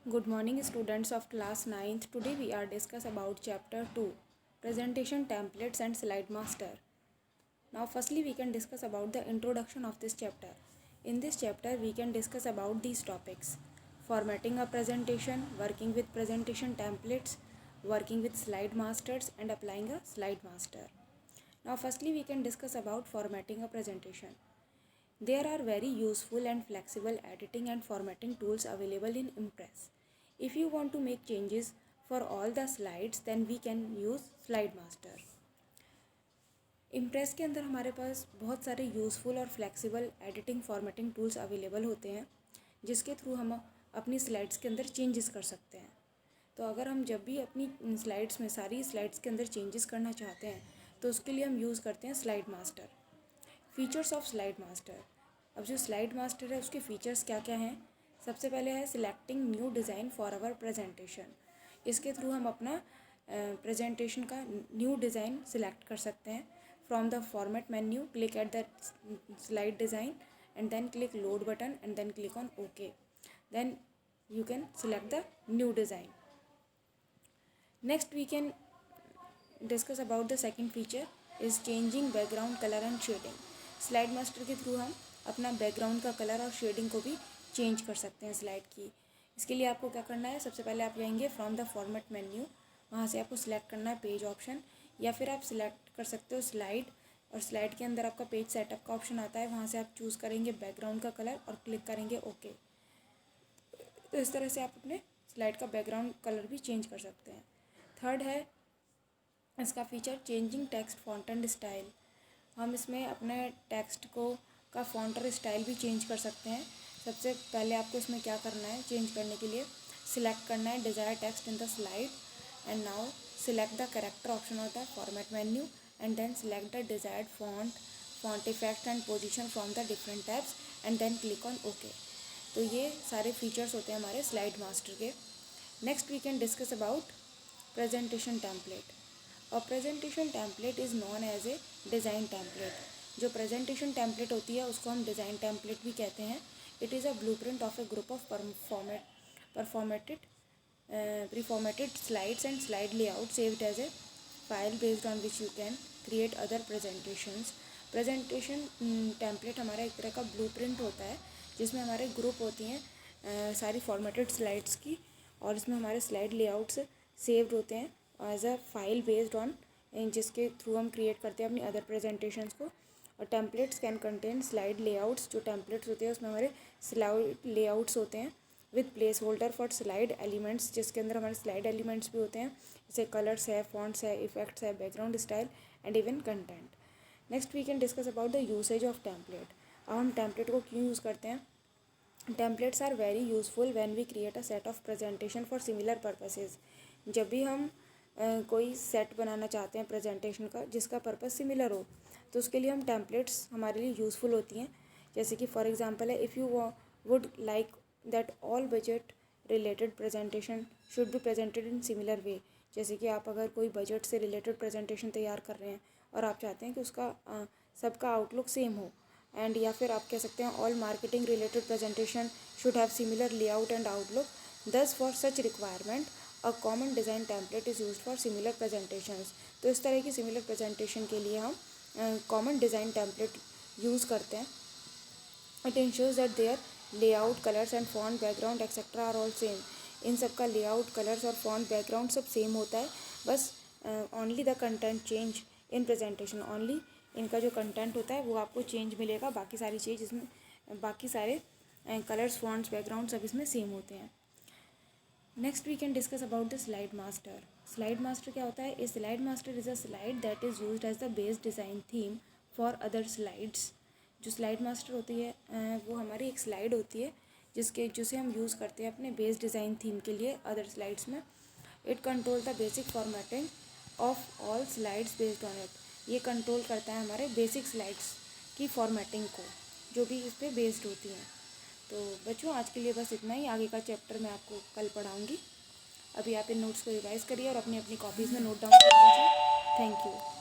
Good morning, students of class 9th. Today we are discuss about chapter 2, presentation templates and slide master. Now firstly we can discuss about the introduction of this chapter. In this chapter we can discuss about these topics: formatting a presentation, working with presentation templates, working with slide masters, and applying a slide master. Now firstly we can discuss about formatting a presentation. There are very useful and flexible editing and formatting tools available in Impress. If you want to make changes for all the slides, then we can use Slide Master. Impress के अंदर हमारे पास बहुत सारे useful और flexible editing formatting tools available होते हैं जिसके through हम अपनी स्लाइड्स के अंदर चेंजेस कर सकते हैं। तो अगर हम जब भी अपनी स्लाइड्स में सारी स्लाइड्स के अंदर चेंजेस करना चाहते हैं तो उसके लिए हम यूज़ करते हैं slide master. Features of slide master. अब जो स्लाइड मास्टर है उसके फीचर्स क्या क्या हैं? सबसे पहले है selecting new design for our presentation. इसके थ्रू हम अपना प्रेजेंटेशन का न्यू डिज़ाइन सिलेक्ट कर सकते हैं। From the format menu click at the slide design and then click load button and then click on OK. Then you can select the new design. Next we can discuss about the second feature is changing background color and shading. Slide master के through हम अपना background का colour और shading को भी change कर सकते हैं स्लाइड की। इसके लिए आपको क्या करना है, सबसे पहले आप जाएंगे फ्रॉम द फॉर्मेट मेन्यू, वहाँ से आपको सिलेक्ट करना है पेज ऑप्शन, या फिर आप सिलेक्ट कर सकते हो स्लाइड, और स्लाइड के अंदर आपका पेज सेटअप का ऑप्शन आता है, वहाँ से आप चूज़ करेंगे बैकग्राउंड का कलर और क्लिक करेंगे ओके। तो इस तरह से आप अपने स्लाइड का बैकग्राउंड कलर भी चेंज कर सकते हैं। थर्ड है इसका feature changing text font and style. हम इसमें अपने टेक्स्ट को का फॉन्ट और स्टाइल भी चेंज कर सकते हैं। सबसे पहले आपको इसमें क्या करना है, चेंज करने के लिए सिलेक्ट करना है desire text in the slide and now select the character option होता है format menu and then select the desired font effect and position from the different tabs and then click on OK. तो ये सारे features होते हैं हमारे slide master के। Next we can discuss about presentation template. और presentation template is known as a design template. जो presentation template होती है उसको हम डिज़ाइन टेम्पलेट भी कहते हैं। It is a blueprint of a group of pre-formatted slides and slide layout saved as a file based on which you can create other presentations. Presentation template हमारा एक तरह का ब्लूप्रिंट होता है जिसमें हमारे ग्रुप होती हैं सारी फॉर्मेटेड स्लाइड्स की, और इसमें हमारे स्लाइड लेआउट्स सेव्ड होते हैं as a file based on, जिसके थ्रू हम क्रिएट करते हैं अपनी अदर प्रेजेंटेशंस को। और templates can contain slide layouts. जो टेम्पलेट्स होते हैं उसमें हमारे स्लाइड लेआउट्स होते हैं with place holder for slide elements, जिसके अंदर हमारे स्लाइड एलिमेंट्स भी होते हैं जैसे कलर्स है, फॉन्ट्स है, इफेक्ट्स है, background style and even content. Next we can discuss about the usage of template. अब हम टेम्पलेट को क्यों यूज़ करते हैं? Templates are very useful when we create a set of presentation for similar purposes. जब भी हम कोई सेट बनाना चाहते हैं प्रेजेंटेशन का जिसका पर्पस सिमिलर हो, तो उसके लिए हम टेम्पलेट्स हमारे लिए यूज़फुल होती हैं। जैसे कि फॉर एग्जांपल है, if you would like that all budget related presentation should be presented in similar way. जैसे कि आप अगर कोई बजट से रिलेटेड प्रेजेंटेशन तैयार कर रहे हैं और आप चाहते हैं कि उसका सबका आउटलुक सेम हो, एंड या फिर आप कह सकते हैं all marketing related presentation should have similar layout and outlook. Thus for such requirement a common design template is used for similar presentations. तो इस तरह की सिमिलर प्रेजेंटेशन के लिए हम कॉमन डिज़ाइन टेम्पलेट यूज़ करते हैं। It ensures that their layout, colours and font, background etcetera are all same. इन सब का लेआउट, कलर्स और फॉन्ट, बैकग्राउंड सब सेम होता है, बस only the content change in presentation. Only इनका जो कंटेंट होता है वो आपको चेंज मिलेगा, बाकी सारी चीज़ इसमें, बाकी सारे कलर्स, फॉन्ट्स, बैकग्राउंड सब इसमें सेम होते हैं। Next we can discuss about the slide master. Slide master क्या होता है? A slide master is a slide that is used as the base design theme for other slides. जो slide master होती है वो हमारी एक स्लाइड होती है जिसे हम यूज़ करते हैं अपने बेस डिज़ाइन थीम के लिए अदर स्लाइड्स में। It control the basic formatting of all slides based on it. ये कंट्रोल करता है हमारे बेसिक स्लाइड्स की फॉर्मेटिंग को जो भी इस पर बेस्ड होती हैं। तो बच्चों आज के लिए बस इतना ही। आगे का चैप्टर मैं आपको कल पढ़ाऊँगी। अभी आप इन नोट्स को रिवाइज़ करिए और अपनी अपनी कॉपीज़ में नोट डाउन कर लीजिए। Thank you.